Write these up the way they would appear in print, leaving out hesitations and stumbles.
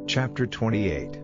Chapter 28.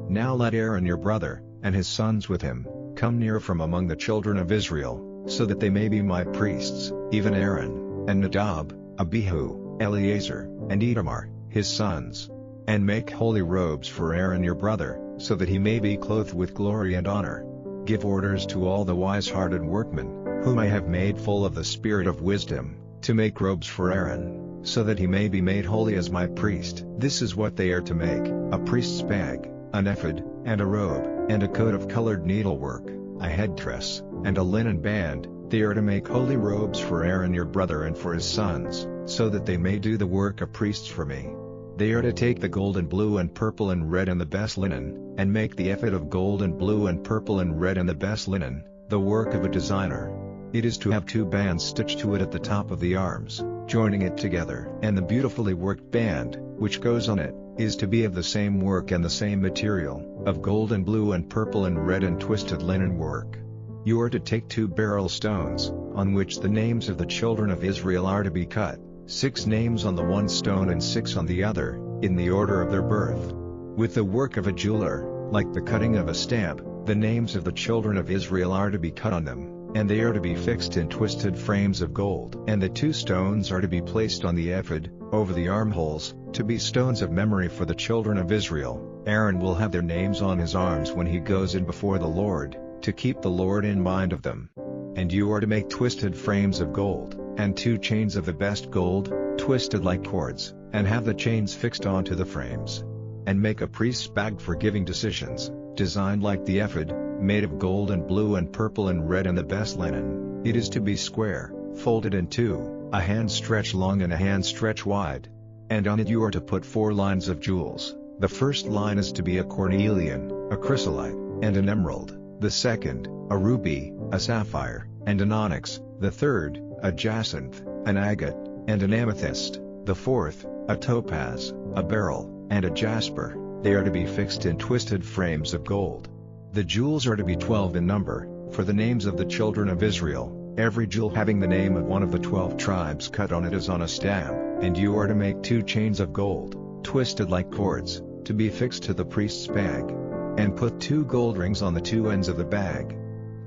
Now let Aaron your brother, and his sons with him, come near from among the children of Israel, so that they may be my priests, even Aaron, and Nadab, Abihu, Eleazar, and Itamar, his sons. And make holy robes for Aaron your brother, so that he may be clothed with glory and honor. Give orders to all the wise-hearted workmen, whom I have made full of the spirit of wisdom, to make robes for Aaron, so that he may be made holy as my priest. This is what they are to make: a priest's bag, an ephod, and a robe, and a coat of colored needlework, a headdress, and a linen band. They are to make holy robes for Aaron your brother and for his sons, so that they may do the work of priests for me. They are to take the gold and blue and purple and red and the best linen, and make the ephod of gold and blue and purple and red and the best linen, the work of a designer. It is to have 2 bands stitched to it at the top of the arms, joining it together. And the beautifully worked band, which goes on it, is to be of the same work and the same material, of gold and blue and purple and red and twisted linen work. You are to take 2 beryl stones, on which the names of the children of Israel are to be cut, 6 names on the one stone and 6 on the other, in the order of their birth. With the work of a jeweler, like the cutting of a stamp, the names of the children of Israel are to be cut on them, and they are to be fixed in twisted frames of gold. And the 2 stones are to be placed on the ephod, over the armholes, to be stones of memory for the children of Israel. Aaron will have their names on his arms when he goes in before the Lord, to keep the Lord in mind of them. And you are to make twisted frames of gold, and 2 chains of the best gold, twisted like cords, and have the chains fixed onto the frames. And make a priest's bag for giving decisions, designed like the ephod, made of gold and blue and purple and red and the best linen. It is to be square, folded in 2, a hand stretch long and a hand stretch wide. And on it you are to put 4 lines of jewels. The first line is to be a cornelian, a chrysolite, and an emerald; the second, a ruby, a sapphire, and an onyx; the third, a jacinth, an agate, and an amethyst; the fourth, a topaz, a beryl, and a jasper. They are to be fixed in twisted frames of gold. The jewels are to be 12 in number, for the names of the children of Israel, every jewel having the name of one of the 12 tribes cut on it as on a stamp. And you are to make 2 chains of gold, twisted like cords, to be fixed to the priest's bag. And put 2 gold rings on the 2 ends of the bag.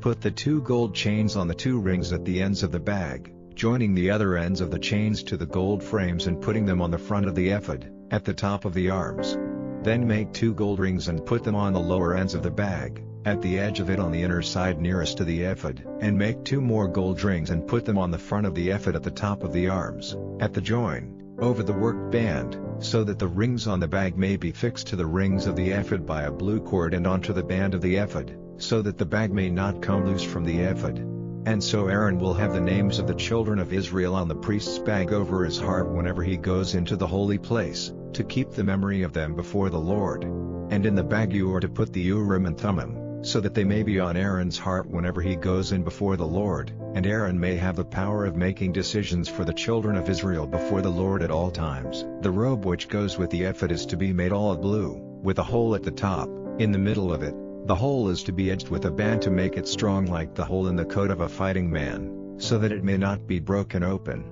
Put the 2 gold chains on the 2 rings at the ends of the bag, joining the other ends of the chains to the gold frames and putting them on the front of the ephod, at the top of the arms. Then make 2 gold rings and put them on the lower ends of the bag, at the edge of it on the inner side nearest to the ephod. And make 2 more gold rings and put them on the front of the ephod at the top of the arms, at the join, over the worked band, so that the rings on the bag may be fixed to the rings of the ephod by a blue cord and onto the band of the ephod, so that the bag may not come loose from the ephod. And so Aaron will have the names of the children of Israel on the priest's bag over his heart whenever he goes into the holy place, to keep the memory of them before the Lord. And in the bag you are to put the Urim and Thummim, so that they may be on Aaron's heart whenever he goes in before the Lord, and Aaron may have the power of making decisions for the children of Israel before the Lord at all times. The robe which goes with the ephod is to be made all blue, with a hole at the top, in the middle of it. The hole is to be edged with a band to make it strong like the hole in the coat of a fighting man, so that it may not be broken open.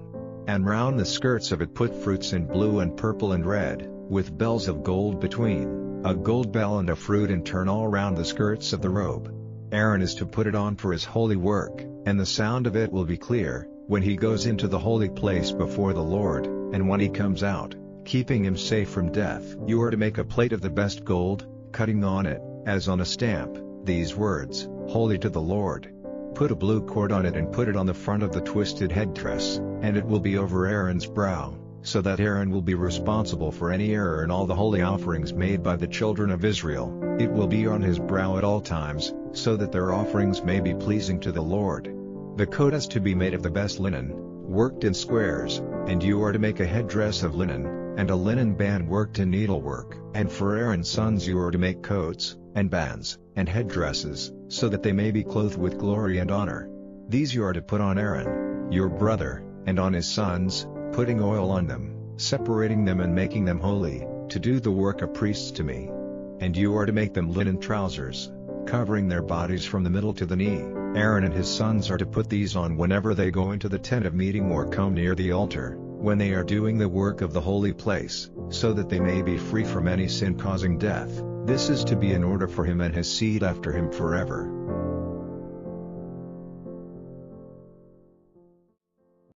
And round the skirts of it put fruits in blue and purple and red, with bells of gold between, a gold bell and a fruit in turn all round the skirts of the robe. Aaron is to put it on for his holy work, and the sound of it will be clear, when he goes into the holy place before the Lord, and when he comes out, keeping him safe from death. You are to make a plate of the best gold, cutting on it, as on a stamp, these words: Holy to the Lord. Put a blue cord on it and put it on the front of the twisted headdress, and it will be over Aaron's brow, so that Aaron will be responsible for any error in all the holy offerings made by the children of Israel. It will be on his brow at all times, so that their offerings may be pleasing to the Lord. The coat is to be made of the best linen, worked in squares, and you are to make a headdress of linen, and a linen band worked in needlework. And for Aaron's sons you are to make coats, and bands, and headdresses, so that they may be clothed with glory and honor. These you are to put on Aaron, your brother, and on his sons, putting oil on them, separating them and making them holy, to do the work of priests to me. And you are to make them linen trousers, covering their bodies from the middle to the knee. Aaron and his sons are to put these on whenever they go into the tent of meeting or come near the altar, when they are doing the work of the holy place. so that they may be free from any sin causing death. This is to be in order for him and his seed after him forever.